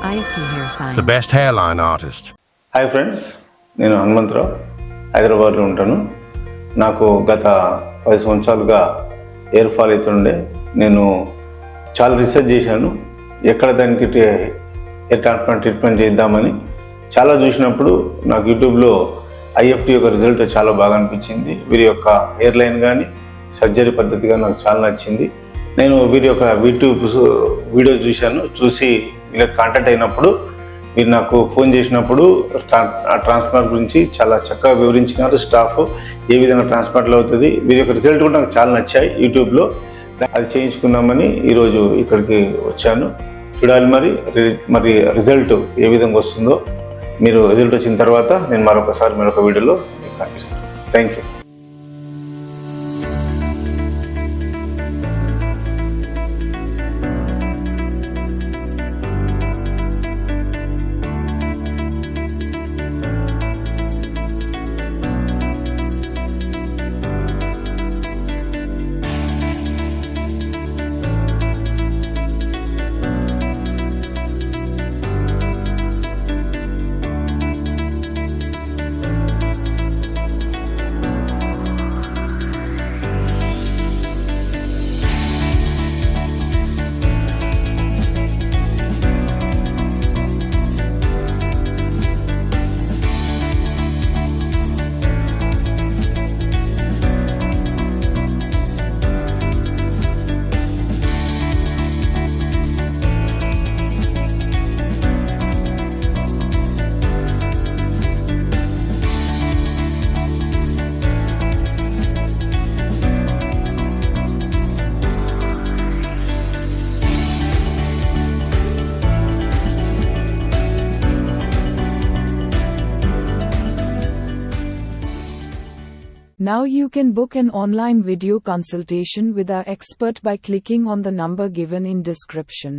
IFT Hair Science. The best hairline artist. Hi friends, నేను హనుమంతరావు హైదరాబాద్లో ఉంటాను. నాకు గత 10 సంవత్సరాలుగా హెయిర్ ఫాల్ అవుతుండే. నేను చాలా రీసెర్చ్ చేశాను, ఎక్కడ దానికి హెయిర్ ట్రాన్స్ప్లాంట్ ట్రీట్మెంట్ చేద్దామని. చాలా చూసినప్పుడు నాకు యూట్యూబ్లో IFT యొక్క రిజల్ట్ చాలా బాగా అనిపించింది. వీరి యొక్క హెయిర్ లైన్ కానీ సర్జరీ పద్ధతిగా నాకు చాలా నచ్చింది. నేను వీరి యొక్క యూట్యూబ్ వీడియో చూసి వీళ్ళకి కాంటాక్ట్ అయినప్పుడు మీరు నాకు ఫోన్ చేసినప్పుడు ట్రాన్స్ప్లాంట్ గురించి చాలా చక్కగా వివరించినారు. స్టాఫ్ ఏ విధంగా ట్రాన్స్ప్లాంట్లో అవుతుంది, వీరి యొక్క రిజల్ట్ కూడా నాకు చాలా నచ్చాయి. యూట్యూబ్లో అది చేయించుకుందామని ఈరోజు ఇక్కడికి వచ్చాను. చూడాలి మరి రిజల్ట్ ఏ విధంగా వస్తుందో. మీరు రిజల్ట్ వచ్చిన తర్వాత నేను మరొక వీడియోలో మీకు కనిపిస్తాను. Thank you. Now you can book an online video consultation with our expert by clicking on the number given in description.